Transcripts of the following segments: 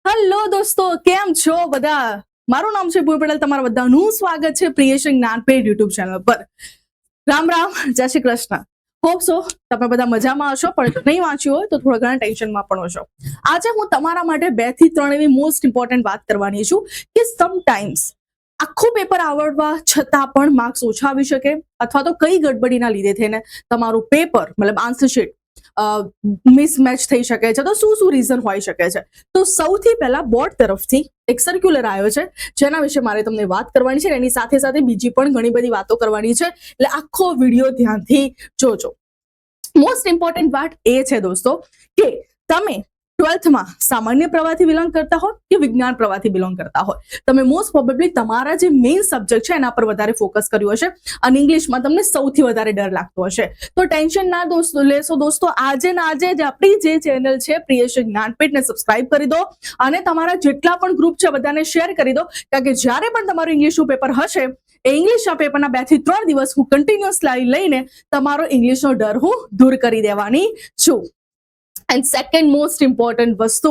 Hello દોસ્તો, કેમ છો બધા? મારું નામ છે ભૂમિ પટેલ. તમારા બધાનું સ્વાગત છે પ્રિયેશન જ્ઞાનપીઠ યુટ્યુબ ચેનલ પર. રામ રામ, જય શ્રી કૃષ્ણ. હોપ સો તમે બધા મજામાં હશો, પણ જો નહીં વાંચ્યું હોય તો થોડા ઘણા ટેન્શનમાં પણ હશો. આજે હું તમારા માટે 2 થી 3 એવી મોસ્ટ ઇમ્પોર્ટન્ટ વાત કરવાની છું કે સમટાઈમ્સ આખું પેપર આવડવા છતાં પણ માર્ક્સ ઓછા આવી શકે, અથવા તો કઈ ગડબડીના લીધે થઈને તમારું પેપર મતલબ આન્સર શીટ મિસમેચ થઈ શકે છે. તો શું શું રીઝન હોઈ શકે છે? તો સૌથી પહેલા બોર્ડ તરફથી એક સર્ક્યુલર આવ્યો છે, જેના વિશે મારે તમને વાત કરવાની છે. એની સાથે સાથે બીજી પણ ઘણી બધી વાતો કરવાની છે, એટલે આખો વિડીયો ધ્યાનથી જોજો. મોસ્ટ ઇમ્પોર્ટન્ટ વાત એ છે દોસ્તો કે તમે 12th માં સામાન્ય પ્રવાહથી બિલોંગ કરતા હોય કે વિજ્ઞાન પ્રવાહથી બિલોંગ કરતા હોય, તમે મોસ્ટ પ્રોબેબલી તમારા જે મેઇન સબ્જેક્ટ છે એના પર વધારે ફોકસ કર્યું હશે અને ઇંગ્લિશમાં તમને સૌથી વધારે ડર લાગતો હશે. તો ટેન્શન ના લેશો દોસ્તો. આજે જ આપણી જે ચેનલ છે પ્રિયેશન જ્ઞાનપીઠને સબસ્ક્રાઇબ કરી દો અને તમારા જેટલા પણ ગ્રુપ છે બધાને શેર કરી દો, કારણ કે જ્યારે પણ તમારું ઇંગ્લિશનું પેપર હશે એ ઇંગ્લિશના પેપરના 2 થી 3 દિવસ હું કન્ટિન્યુઅસ લઈને તમારો ઇંગ્લિશનો ડર હું દૂર કરી દેવાની છું. એન્ડ સેકન્ડ મોસ્ટ ઇમ્પોર્ટન્ટ વસ્તુ,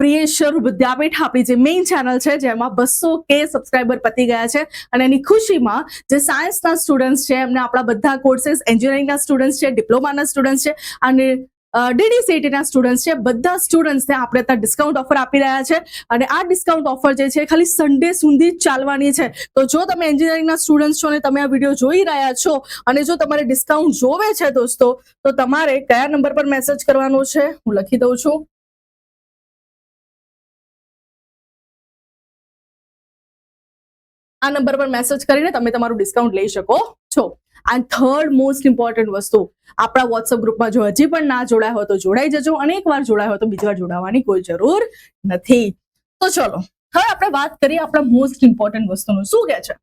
પ્રિયેશન વિદ્યાપીઠ આપણી જે મેઇન ચેનલ છે જેમાં 200K સબસ્ક્રાઇબર પતી ગયા છે, અને એની ખુશીમાં જે સાયન્સના સ્ટુડન્ટ્સ છે એમને આપણા બધા કોર્सेस, એન્જિનિયરિંગના સ્ટુડન્ટ્સ છે, ડિપ્લોમાના સ્ટુડન્ટ્સ છે અને DDCETના સ્ટુડન્ટ્સ છે, બધા સ્ટુડન્ટ્સને આપણે ત્યાં ડિસ્કાઉન્ટ ઓફર આપી રહ્યા છે. અને આ ડિસ્કાઉન્ટ ઓફર જે છે ખાલી સન્ડે સુધી જ ચાલવાની છે. તો જો તમે એન્જિનિયરિંગના સ્ટુડન્ટ્સ છો અને તમે આ વિડીયો જોઈ રહ્યા છો અને જો તમારે ડિસ્કાઉન્ટ જોવે છે દોસ્તો, તો તમારે કયા નંબર પર મેસેજ કરવાનો છે હું લખી દઉં છું. આ નંબર પર મેસેજ કરીને તમે તમારું ડિસ્કાઉન્ટ લઈ શકો છો. એન્ડ થર્ડ મોસ્ટ ઇમ્પોર્ટન્ટ વસ્તુ, આપણા વોટ્સઅપ ગ્રુપમાં જો હજી પણ ના જોડાય હોય તો જોડાઈ જજો, અને એકવાર જોડાય હોય તો બીજી વાર જોડાવાની કોઈ જરૂર નથી. તો ચલો હવે આપણે વાત કરીએ આપણા મોસ્ટ ઇમ્પોર્ટન્ટ વસ્તુનું. શું કહે છે?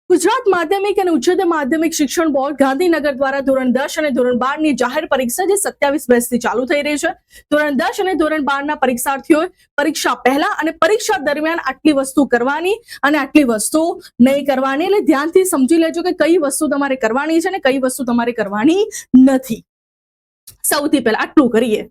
ગુજરાત માધ્યમિક અને ઉચ્ચતર માધ્યમિક શિક્ષણ બોર્ડ ગાંધીનગર દ્વારા ધોરણ 10 અને ધોરણ 12 ની જાહેર પરીક્ષા જે 27 બેચથી ચાલુ થઈ રહી છે, ધોરણ 10 અને ધોરણ 12 ના પરીક્ષાર્થીઓએ પરીક્ષા પહેલા અને પરીક્ષા દરમિયાન આટલી વસ્તુ કરવાની અને આટલી વસ્તુ નહીં કરવાની, એટલે ધ્યાનથી સમજી લેજો કે કઈ વસ્તુ તમારે કરવાની છે અને કઈ વસ્તુ તમારે કરવાની નથી. સૌથી પહેલા આટલું કરીએ.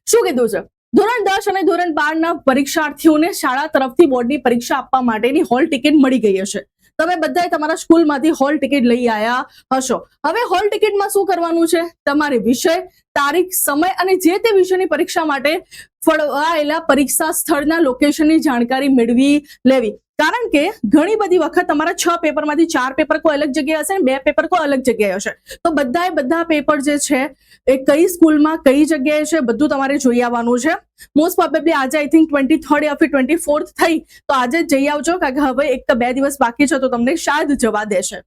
શું કીધું છે? ધોરણ 10 અને ધોરણ 12 ના પરીક્ષાર્થીઓને શાળા તરફથી બોર્ડની પરીક્ષા આપવા માટેની હોલ ટિકિટ મળી ગઈ હશે. તમે બધાએ તમારા સ્કૂલમાંથી હોલ ટિકિટ લઈ આવ્યા હશો. હવે હોલ ટિકિટમાં શું કરવાનું છે? તમારે વિષય, તારીખ, સમય અને જે તે વિષયની પરીક્ષા માટે ફળવાયેલા પરીક્ષા સ્થળના લોકેશનની જાણકારી મેળવી લેવી. કારણ કે ઘણી બધી વખત તમારા 6 પેપરમાંથી 4 પેપર કોઈ અલગ જગ્યાએ હશે અને 2 પેપર કોઈ અલગ જગ્યાએ હશે. તો બધા પેપર જે છે એ કઈ સ્કૂલમાં કઈ જગ્યાએ છે બધું તમારે જોઈ આવવાનું છે. મોસ્ટ પ્રોબેબલી આજે I think 23rd yeah 24th થઈ, તો આજે જ જઈ આવજો, કારણ કે હવે 1 કે 2 દિવસ બાકી છે તો તમને શાયદ જવા દેશે.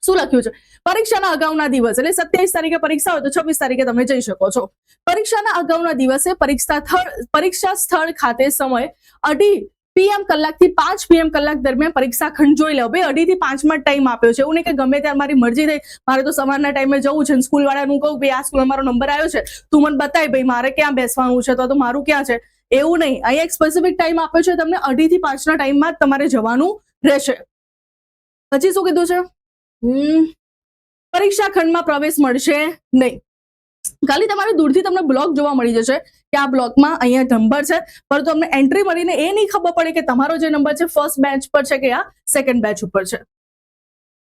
શું લખ્યું છે? પરીક્ષાના અગાઉના દિવસ એટલે 27 તારીખે પરીક્ષા હોય તો 26 તારીખે તમે જઈ શકો છો. પરીક્ષાના અગાઉના દિવસે પરીક્ષા સ્થળ ખાતે સમય 2:30 PM કલાકથી 5 PM કલાક દરમિયાન પરીક્ષા ખંડ જોઈ લો. ભાઈ 2:30 થી 5 માં ટાઈમ આપ્યો છે, એવું નહીં કે ગમે ત્યારે મારી મરજી થઈ, મારે તો સવારના ટાઈમે જવું છે. સ્કૂલ વાળાનું કહું ભાઈ આ સ્કૂલમાં મારો નંબર આવ્યો છે, તું મને બતાય ભાઈ મારે ક્યાં બેસવાનું છે, તો મારું ક્યાં છે, એવું નહીં. અહીંયા એક સ્પેસિફિક ટાઈમ આપ્યો છે તમને, 2:30 થી 5 ના ટાઈમમાં જ તમારે જવાનું રહેશે. પછી શું કીધું છે? પરીક્ષા ખંડમાં પ્રવેશ મળશે નહીં. ખાલી તમારે દૂરથી તમને બ્લોક જોવા મળી જશે કે આ બ્લોકમાં અહીંયા નંબર છે, પરંતુ તમને એન્ટ્રી મળીને એ નહીં ખબર પડે કે તમારો જે નંબર છે ફર્સ્ટ બેન્ચ પર છે કે આ સેકન્ડ બેન્ચ ઉપર છે.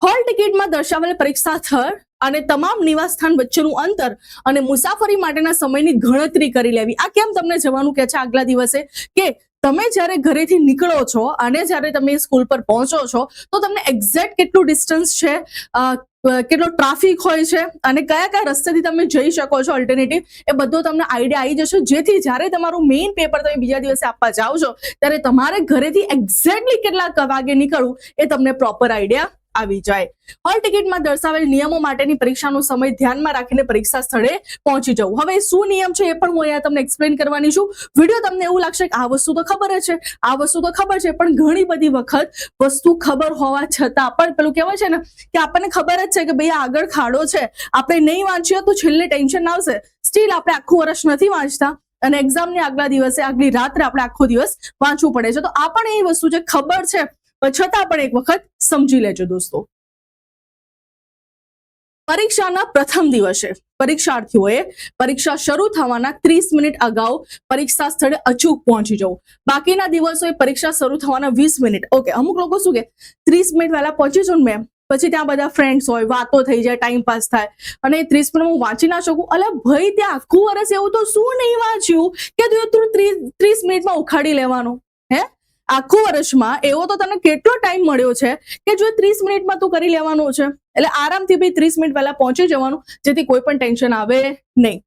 હોલ ટિકિટમાં દર્શાવેલ પરીક્ષા સ્થળ અને તમામ નિવાસ સ્થાન વચ્ચેનું અંતર અને મુસાફરી માટેના સમયની ગણતરી કરી લેવી. આ કેમ તમને જવાનું કે છે આગલા દિવસે? કે તમે જ્યારે ઘરેથી નીકળો છો અને જ્યારે તમે સ્કૂલ પર પહોંચો છો તો તમને એક્ઝેક્ટ કેટલું ડિસ્ટન્સ છે, કેટલો ટ્રાફિક હોય છે અને કયા રસ્તેથી તમે જઈ શકો છો ઓલ્ટરનેટિવ, એ બધો તમને આઈડિયા આવી જશે. જેથી જ્યારે તમારું મેઇન પેપર તમે બીજા દિવસે આપવા જાઓ છો ત્યારે તમારે ઘરેથી એક્ઝેક્ટલી કેટલા વાગે નીકળવું એ તમને પ્રોપર આઈડિયા આવી જાય. હોલ ટિકિટમાં દર્શાવેલ નિયમો માટેની પરીક્ષાનો સમય ધ્યાનમાં રાખીને પરીક્ષા સ્થળે પહોંચી જવું. હવે શું નિયમ છે એ પણ હું અહીંયા તમને એક્સપ્લેન કરવાની છું. વિડીયો તમને એવું લાગશે કે આ વસ્તુ તો ખબર જ છે, આ વસ્તુ તો ખબર છે, પણ ઘણી બધી વખત વસ્તુ ખબર હોવા છતાં પણ પેલું કહેવાય છે ને કે આપણને ખબર જ છે કે ભાઈ આગળ ખાડો છે, આપણે નહીં વાંચીએ તો છેલ્લે ટેન્શન આવશે. સ્ટીલ આપણે આખું વર્ષ નથી વાંચતા અને એક્ઝામની આગલા દિવસે આગલી રાત્રે આપણે આખો દિવસ વાંચવું પડે છે. તો આ પણ એ વસ્તુ જે ખબર છે છતાં પણ એક વખત સમજી લેજો દોસ્તો. પરીક્ષાના પ્રથમ દિવસે પરીક્ષાર્થીઓએ પરીક્ષા શરૂ થવાના 30 મિનિટ અગાઉ પરીક્ષા સ્થળે અચૂક પહોંચી જવું. બાકીના દિવસોએ પરીક્ષા શરૂ થવાના 20 મિનિટ. ઓકે, અમુક લોકો શું કે 30 મિનિટ પહેલા પહોંચી છું મેમ, પછી ત્યાં બધા ફ્રેન્ડ્સ હોય, વાતો થઈ જાય, ટાઈમ પાસ થાય અને 30 મિનિટ હું વાંચી ના શકું. અલે ભાઈ, ત્યાં આખું વર્ષ એવું તો શું નહીં વાંચ્યું કે તું 30 મિનિટમાં ઉખાડી લેવાનું? હે, આખું વર્ષમાં એવો તો તને કેટલો ટાઈમ મળ્યો છે કે જો 30 મિનિટમાં તું કરી લેવાનું છે. એટલે આરામથી ભાઈ 30 મિનિટ પહેલા પહોંચી જવાનું, જેથી કોઈ પણ ટેન્શન આવે નહીં.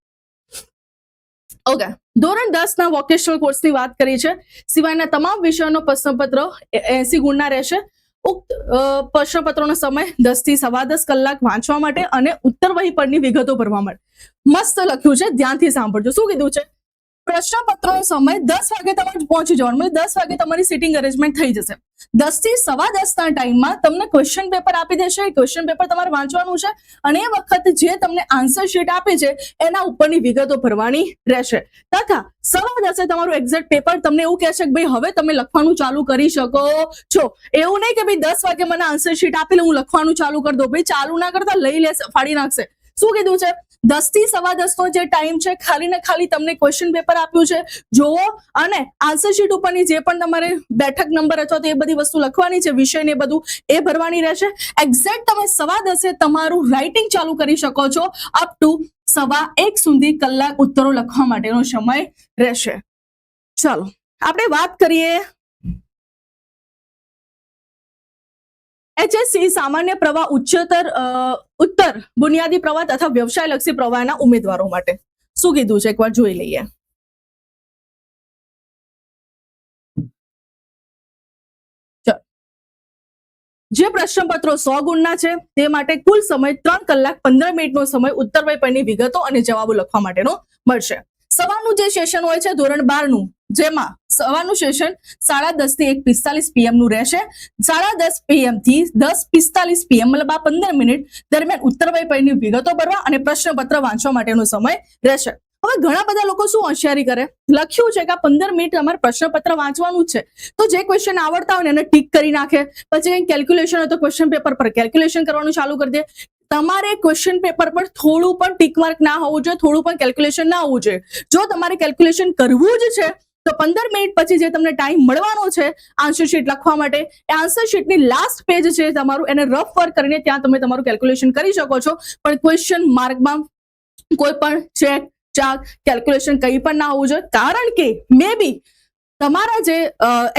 ઓકે, ધોરણ 10 ના વોકેશનલ કોર્સની વાત કરી છે. સિવાયના તમામ વિષયોનો પ્રશ્નપત્ર 80 ગુણના રહેશે. ઉક્ત પ્રશ્નપત્રોનો સમય 10 થી 10.15 કલાક વાંચવા માટે અને ઉત્તરવહી પરની વિગતો ભરવા માટે. મસ્ત લખ્યું છે, ધ્યાનથી સાંભળજો. શું કીધું છે? પ્રશ્નપત્રનો સમય 10 વાગે તમારે પહોંચી જવાનું, એટલે 10 વાગે તમારી સિટિંગ અરેન્જમેન્ટ થઈ જશે. 10 થી 10.15 ના ટાઈમમાં તમને ક્વેશ્ચન પેપર આપી દેશે. ક્વેશ્ચન પેપર તમારે વાંચવાનું છે અને એ વખતે જે તમને આન્સર શીટ આપી છે એના ઉપરની વિગતો ભરવાની રહેશે. તથા 10:15 તમારું એક્ઝેક્ટ પેપર તમને એવું કહેશે કે ભાઈ હવે તમે લખવાનું ચાલુ કરી શકો છો. એવું નહીં કે ભાઈ 10 વાગે મને આન્સર શીટ આપી લે, હું લખવાનું ચાલુ કરી દઉં. ભાઈ ચાલુ ના કરતા લઈ લેશે, ફાડી નાખશે. શું કીધું છે? 10 થી 10:15 નો જે ટાઈમ છે, ખાલી ને ખાલી તમને ક્વેશ્ચન પેપર આપ્યું છે, જોવો અને આન્સર શીટ ઉપરની જે પણ તમારે બેઠક નંબર અથવા તો એ બધી વસ્તુ લખવાની છે, વિષય ને બધું એ ભરવાની રહેશે. એક્ઝેક્ટ તમે 10:15 તમારું રાઇટિંગ ચાલુ કરી શકો છો. અપ ટુ 1:15 સુધી કલાક ઉત્તરો લખવા માટેનો સમય રહેશે. ચાલો આપણે વાત કરીએ HSC સામાન્ય પ્રવાહ, ઉત્તર બુનિયાદી પ્રવાહ તથા વ્યવસાયલક્ષી પ્રવાહના ઉમેદવારો માટે. શું કીધું છે એકવાર જોઈ લઈએ. જે પ્રશ્નપત્રો 100 ગુણના છે તે માટે કુલ સમય 3 કલાક 15 મિનિટનો સમય ઉત્તરવહી પરની વિગતો અને જવાબો લખવા માટેનો મળશે. સવારનું જે સેશન હોય છે ધોરણ 12 નું, જેમાં સવારનું સેશન 10:30 થી 1:45 PM નું રહેશે. 10:30 PM થી 10:45 PM મતલબ આ 15 મિનિટ દરમિયાન ઉત્તરવહી પરની વિગતો ભરવા અને પ્રશ્નપત્ર વાંચવા માટેનો સમય રહેશે. હવે ઘણા બધા લોકો શું હોશિયારી કરે, લખ્યું છે કે આ 15 મિનિટ અમારે પ્રશ્નપત્ર વાંચવાનું જ છે, તો જે ક્વેશ્ચન આવડતા હોય ને એને ટીક કરી નાખે. પછી કઈ કેલ્ક્યુલેશન હોય તો ક્વેશ્ચન પેપર પર કેલ્ક્યુલેશન કરવાનું ચાલુ કરી દે. તમારે ક્વેશ્ચન પેપર પર થોડું પણ ટીક માર્ક ના હોવું જોઈએ, થોડું પણ કેલ્ક્યુલેશન ના હોવું જોઈએ. જો તમારે કેલ્ક્યુલેશન કરવું જ છે તો 15 મિનિટ પછી જે તમને ટાઈમ મળવાનો છે આન્સર શીટ લખવા માટે, એ આન્સર શીટની લાસ્ટ પેજ છે તમારું, એને રફ વર્ક કરીને ત્યાં તમે તમારું કેલ્ક્યુલેશન કરી શકો છો. પણ ક્વેશ્ચન માર્કમાં કોઈ પણ ચેક ચાક કેલ્ક્યુલેશન કંઈ પણ ના હોવું જોઈએ. કારણ કે મે બી તમારા જે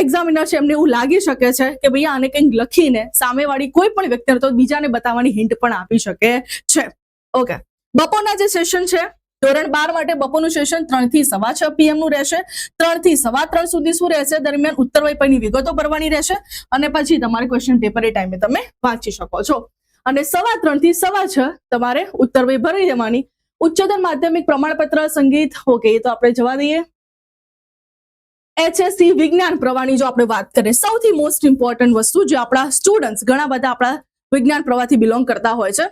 એક્ઝામિનર છે એમને એવું લાગી શકે છે કે ભાઈ આને કંઈક લખીને સામેવાળી કોઈ પણ વ્યક્તિને તો બીજાને બતાવવાની હિન્ટ પણ આપી શકે છે. ઓકે, બપોરના જે સેશન છે ધોરણ 12 માટે બપોરનું સેશન 3 થી 6:15 PM નું રહેશે. 3 થી 3:15 સુધી શું રહેશે? દરમિયાન ઉત્તરવહી પરની વિગતો ભરવાની રહેશે અને પછી તમારે ક્વેશ્ચન પેપર એ ટાઈમે તમે વાંચી શકો છો. અને 3:15 થી 6:15 તમારે ઉત્તરવહી ભરી દેવાની. ઉચ્ચતર માધ્યમિક પ્રમાણપત્ર સંગીત, ઓકે એ તો આપણે જવા દઈએ. HSC વિજ્ઞાન પ્રવાહની જો આપણે વાત કરીએ, સૌથી મોસ્ટ ઇમ્પોર્ટન્ટ વસ્તુ જે આપણા સ્ટુડન્ટ્સ ઘણા બધા આપણા વિજ્ઞાન પ્રવાહથી બિલોંગ કરતા હોય છે,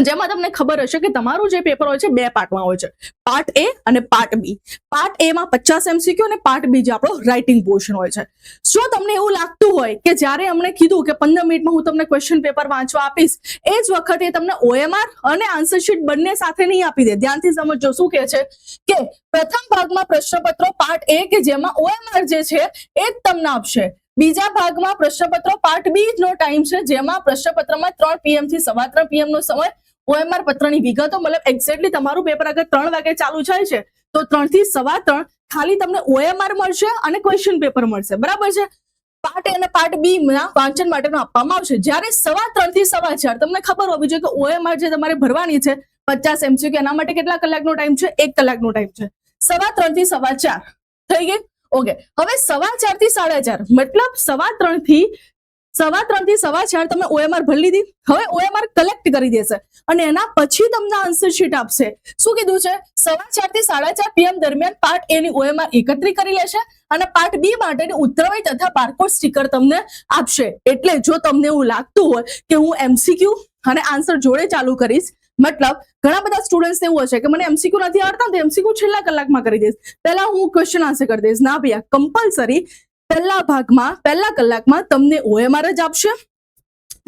જેમાં તમને ખબર હશે કે તમારું જે પેપર હોય છે 2 પાર્ટમાં હોય છે, પાર્ટ A અને પાર્ટ B. પાર્ટ A માં 50 MCQ અને પાર્ટ B જે આપણો રાઇટિંગ પોર્શન હોય છે. જો તમને એવું લાગતું હોય કે જ્યારે અમને કીધું કે 15 મિનિટમાં હું તમને ક્વેશ્ચન પેપર વાંચવા આપીશ, એ જ વખતે તમને OMR અને આન્સર શીટ બંને સાથે નહીં આપી દે. ધ્યાનથી સમજો શું કહે છે કે પ્રથમ ભાગમાં પ્રશ્નપત્રો પાર્ટ A કે જેમાં OMR જે છે એ જ તમને આપશે. બીજા ભાગમાં પ્રશ્નપત્રો પાર્ટ B નો ટાઈમ છે, જેમાં પ્રશ્નપત્રમાં 3 PM થી 3:15 PM નો સમય OMR પત્રની વિગતો, મતલબ એક્ઝેક્ટલી તમારું પેપર અગર 3 વાગે ચાલુ થાય છે તો 3 થી 3:15 ખાલી તમને OMR મળશે અને ક્વેશ્ચન પેપર મળશે. બરાબર છે? પાર્ટ A અને પાર્ટ B ના વાંચન માટેનો આપવામાં આવશે. જ્યારે 3:15 થી 4:15 તમને ખબર હોવી જોઈએ કે OMR જે તમારે ભરવાની છે 50 MCQ, એના માટે કેટલા કલાકનો ટાઈમ છે? 1 કલાકનો ટાઈમ છે. 3:15 થી 4:15 થઈ ગઈ. ઓકે, હવે 4:15 થી 4:30 મતલબ 3:15 થી 4:15 તમે OMR ભરી લીધી. હવે OMR કલેક્ટ કરી દેશે અને એના પછી તમને આન્સર શીટ આપશે. શું કીધું છે? 4:15 થી 4:30 PM દરમિયાન પાર્ટ A ની OMR એકત્રિત કરી લેશે અને પાર્ટ B માટેની ઉત્તરવહી તથા બારકોડ સ્ટીકર તમને આપશે. એટલે જો તમને એવું લાગતું હોય કે હું MCQ અને આન્સર જોડે ચાલુ કરીશ, મતલબ ઘણા બધા સ્ટુડન્ટ્સ એવું હશે કે મને MCQ નથી આવડતા તો MCQ છેલ્લા કલાકમાં કરી દઈશ, પહેલા હું ક્વેશ્ચન આન્સર કરી દઈશ. ના ભૈયા, કમ્પલસરી પહેલા કલાકમાં તમને OMR જ આપશે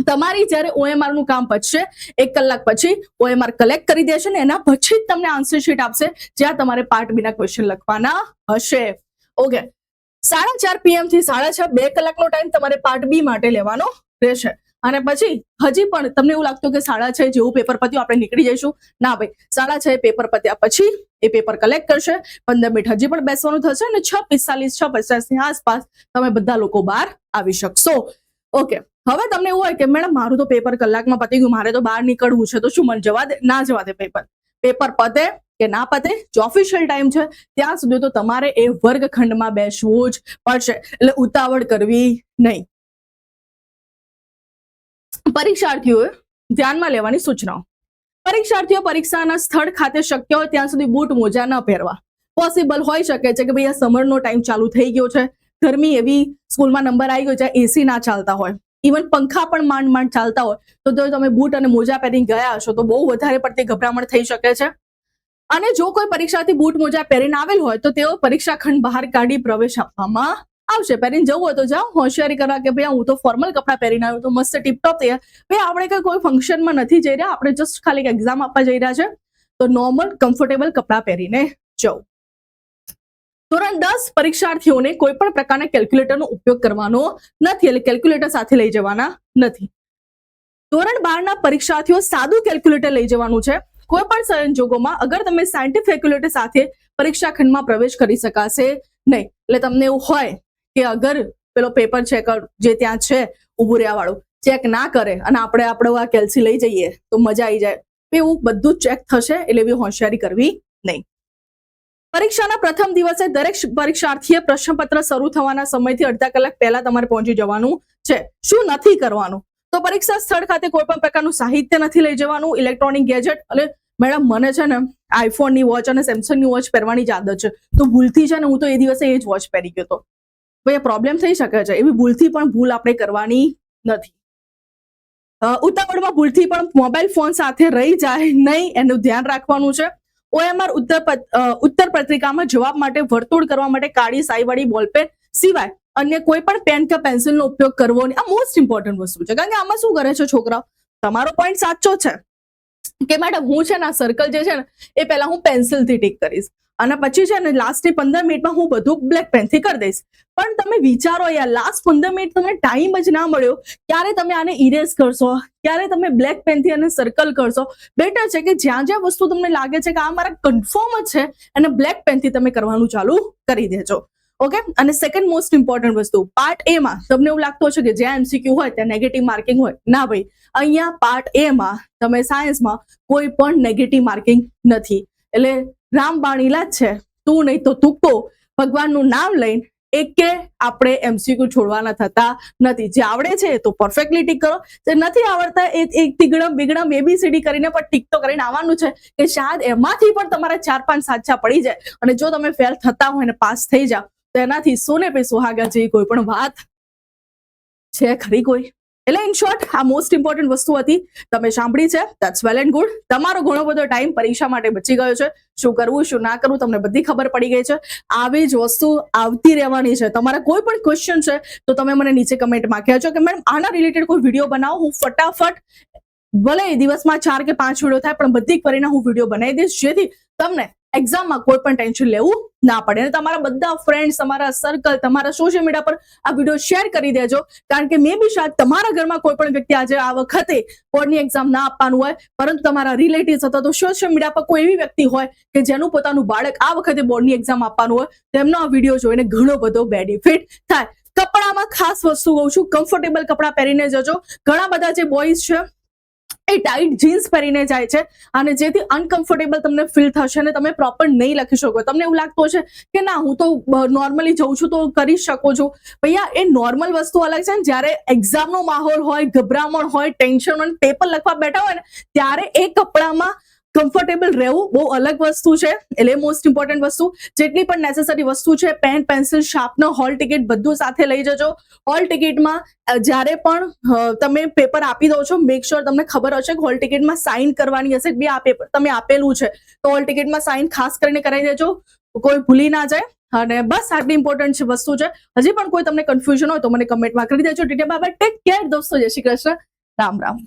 તમારી જ્યારે OMR નું કામ પતશે 1 કલાક પછી OMR કલેક્ટ કરી દેશે ને એના પછી જ તમને આન્સર શીટ આપશે જ્યાં તમારે પાર્ટ બી ના ક્વેશ્ચન લખવાના હશે. ઓકે, 4:30 PM થી 6:30 2 કલાકનો ટાઈમ તમારે પાર્ટ બી માટે લેવાનો રહેશે. અને પછી હજી પણ તમને એવું લાગતું કે 6:30 જેવું પેપર પત્યું આપણે નીકળી જઈશું, ના ભાઈ, 6:30 પેપર પત્યા પછી એ પેપર કલેક્ટ કરશે, 15 મિનિટ હજી પણ બેસવાનું થશે અને 6:45 6:50 ની આસપાસ તમે બધા લોકો બહાર આવી શકશો. ઓકે, હવે તમને એવું હોય કે મેડમ મારું તો પેપર કલાકમાં પતી ગયું, મારે તો બહાર નીકળવું છે, તો શું મને જવા દે? ના જવા દે. પેપર પતે કે ના પતે, જે ઓફિશિયલ ટાઈમ છે ત્યાં સુધી તો તમારે એ વર્ગખંડમાં બેસવું જ પડશે. એટલે ઉતાવળ કરવી નહીં. પરીક્ષાર્થીઓએ ધ્યાનમાં લેવાની સૂચનાઓ. પરીક્ષાર્થીઓ પરીક્ષાના સ્થળ ખાતે શક્ય હોય ત્યાં સુધી બૂટ મોજા ન પહેરવા. પોસિબલ હોઈ શકે છે કે ભાઈ આ સમરનો ટાઈમ ચાલુ થઈ ગયો છે, ગરમી એવી, સ્કૂલમાં નંબર આવી ગયો છે, એસી ના ચાલતા હોય, ઇવન પંખા પણ માંડ ચાલતા હોય, તો જો તમે બૂટ અને મોજા પહેરીને ગયા હશો તો બહુ વધારે પડતી ગભરામણ થઈ શકે છે. અને જો કોઈ પરીક્ષાર્થી બૂટ મોજા પહેરીને આવેલ હોય તો તેઓ પરીક્ષા ખંડ બહાર કાઢી પ્રવેશ આપવામાં આવશે. પહેરીને જવું હોય તો જાઓ, હોશિયારી કરવા કે ભાઈ હું તો ફોર્મલ કપડાં પહેરીને આવ્યો તો મસ્ત ટીપટોપ તૈયાર, ભાઈ આપણે કોઈ ફંક્શનમાં નથી જઈ રહ્યા, આપણે જસ્ટ ખાલી એક્ઝામ આપવા જઈ રહ્યા છે, તો નોર્મલ કમ્ફર્ટેબલ કપડાં પહેરીને જવું. ધોરણ 10 પરીક્ષાર્થીઓને કોઈ પણ પ્રકારના કેલ્ક્યુલેટરનો ઉપયોગ કરવાનો નથી, એટલે કેલ્ક્યુલેટર સાથે લઈ જવાના નથી. ધોરણ 12 ના પરીક્ષાર્થીઓ સાદું કેલ્ક્યુલેટર લઈ જવાનું છે. કોઈ પણ સંજોગોમાં અગર તમે સાયન્ટિફિક કેલ્ક્યુલેટર સાથે પરીક્ષા ખંડમાં પ્રવેશ કરી શકાશે નહીં. એટલે તમને એવું હોય કે અગર પેલો પેપર ચેકર જે ત્યાં છે ઉભું રહ્યા વાળું ચેક ના કરે અને આપણે આ કેલ્સી લઈ જઈએ તો મજા આવી જાય, એવું બધું જ ચેક થશે, એટલે એવી હોશિયારી કરવી નહીં. પરીક્ષાના પ્રથમ દિવસે દરેક પરીક્ષાર્થીએ પ્રશ્નપત્ર શરૂ થવાના સમયથી અડધા કલાક પહેલા તમારે પહોંચી જવાનું છે. શું નથી કરવાનું? તો પરીક્ષા સ્થળ ખાતે કોઈ પણ પ્રકારનું સાહિત્ય નથી લઈ જવાનું, ઇલેક્ટ્રોનિક ગેજેટ. એટલે મેડમ મને છે ને આઈફોન ની વોચ અને સેમસંગ ની વોચ પહેરવાની જ આદત છે, તો ભૂલથી છે ને હું તો એ દિવસે એ જ વોચ પહેરી ગયો હતો. ભાઈ પ્રોબ્લેમ થઈ શકે છે, એવી ભૂલથી પણ ભૂલ આપણે કરવાની નથી. ઉતાવળમાં ભૂલથી પણ મોબાઈલ ફોન સાથે રહી જાય નહીં, એનું ધ્યાન રાખવાનું છે. OMR ઉત્તર પત્રિકામાં જવાબ માટે વર્તુળ કરવા માટે કાળી સાઈવાળી બોલપેન સિવાય અન્ય કોઈ પણ પેન કે પેન્સિલનો ઉપયોગ કરવો નહીં. આ મોસ્ટ ઇમ્પોર્ટન્ટ વસ્તુ છે, કારણ કે આમાં શું કરે છે છોકરાઓ, તમારો પોઈન્ટ સાચો છે કે મેડમ હું છે ને સર્કલ જે છે ને એ પહેલા હું પેન્સિલથી ટીક કરીશ અને પછી છે ને લાસ્ટની 15 મિનિટમાં હું બધું બ્લેક પેનથી કરી દઈશ. પણ તમે વિચારો યાર, લાસ્ટ 15 મિનિટ તમને ટાઈમ જ ના મળ્યો, ક્યારે તમે આને ઇરેઝ કરશો, ક્યારે તમે બ્લેક પેનથી આને સર્કલ કરશો? બેટર છે કે જ્યાં જ્યાં વસ્તુ તમને લાગે છે કે આ મારા કન્ફર્મ જ છે અને બ્લેક પેનથી તમે કરવાનું ચાલુ કરી દેજો. ઓકે, અને સેકન્ડ મોસ્ટ ઇમ્પોર્ટન્ટ વસ્તુ, પાર્ટ એ માં તમને એવું લાગતું હશે કે જ્યાં MCQ હોય ત્યાં નેગેટિવ માર્કિંગ હોય. ના ભાઈ, અહીંયા પાર્ટ એ માં તમે સાયન્સમાં કોઈ પણ નેગેટિવ માર્કિંગ નથી. એટલે રામબાણીલા જ છે, તું નહીં તો તુક્કો, ભગવાનનું નામ લઈને એકે આપણે MCQ છોડવાના થતા નથી. જે આવડે છે તો પરફેક્ટલી ટીક કરો, જે નથી આવડતા એક તિગડમ બિગડમ ABCD કરીને પણ ટીક તો કરીને આવવાનું છે કે શાયદ એમાંથી પણ તમારા 4-5 સાચા પડી જાય. અને જો તમે ફેલ થતા હોય અને પાસ થઈ જાઓ તો એનાથી સોને પે સુહાગા જેવી કોઈ પણ વાત છે ખરી કોઈ? એટલે ઇન શોર્ટ આ મોસ્ટ ઇમ્પોર્ટન્ટ વસ્તુ હતી, તમે સાંભળી છે, ધેટ્સ વેલ એન્ડ ગુડ. તમારો ઘણો બધો ટાઈમ પરીક્ષા માટે બચી ગયો છે. શું કરવું શું ના કરવું તમને બધી ખબર પડી ગઈ છે. આવી જ વસ્તુ આવતી રહેવાની છે. તમારા કોઈ પણ ક્વેશ્ચન છે તો તમે મને નીચે કમેન્ટમાં કહેજો કે મેડમ આના રિલેટેડ કોઈ વિડીયો બનાવો. હું ફટાફટ, ભલે દિવસમાં 4 કે 5 વિડીયો થાય પણ બધી ક્વેરીના હું વિડીયો બનાવી દઈશ, જેથી તમને એક્ઝામમાં કોઈ પણ ટેન્શન લેવું ના પડે. અને તમારા બધા ફ્રેન્ડ્સ, તમારા સર્કલ, તમારા સોશિયલ મીડિયા પર આ વિડીયો શેર કરી દેજો, કારણ કે મે બી શાયદ તમારા ઘરમાં કોઈ પણ વ્યક્તિ આજે આ વખતે બોર્ડની એક્ઝામ ના આપવાનું હોય, પરંતુ તમારા રિલેટિવ્સ અથવા તો સોશિયલ મીડિયા પર કોઈ એવી વ્યક્તિ હોય કે જેનું પોતાનું બાળક આ વખતે બોર્ડની એક્ઝામ આપવાનું હોય, તેમનો આ વિડીયો જોઈને ઘણો બધો બેનિફિટ થાય. કપડામાં ખાસ વસ્તુ કહું છું, કમ્ફર્ટેબલ કપડાં પહેરીને જજો. ઘણા બધા જે બોયઝ છે એ ટાઈટ જીન્સ પહેરીને જાય છે અને જેથી અનકમ્ફર્ટેબલ તમને ફીલ થશે અને તમે પ્રોપર નહીં લખી શકો. તમને એવું લાગતું હશે કે ના હું તો નોર્મલી જઉં છું તો કરી શકો છો. ભૈયા એ નોર્મલ વસ્તુ અલગ છે ને જ્યારે એક્ઝામનો માહોલ હોય, ગભરામણ હોય, ટેન્શન હોય, પેપર લખવા બેઠા હોય ને ત્યારે એ કપડામાં કમ્ફર્ટેબલ રહેવું બહુ અલગ વસ્તુ છે. એટલે મોસ્ટ ઇમ્પોર્ટન્ટ વસ્તુ, જેટલી પણ નેસેસરી વસ્તુ છે, pen, pencil, sharpener, hall ticket બધું સાથે લઈ જજો. હોલ ટિકિટમાં જ્યારે પણ તમે પેપર આપી દો છો, મેક શ્યોર તમને ખબર હશે કે હોલ ટિકિટમાં સાઇન કરવાની હશે કે આ પેપર તમે આપેલું છે, તો હોલ ટિકિટમાં સાઇન ખાસ કરીને કરાવી દેજો, કોઈ ભૂલી ના જાય. અને બસ આટલી ઇમ્પોર્ટન્ટ વસ્તુ છે. હજી પણ કોઈ તમને કન્ફ્યુઝન હોય તો મને કમેન્ટમાં કરી દેજો. ટેક કેર દોસ્તો, જય શ્રી કૃષ્ણ. રામ રામ.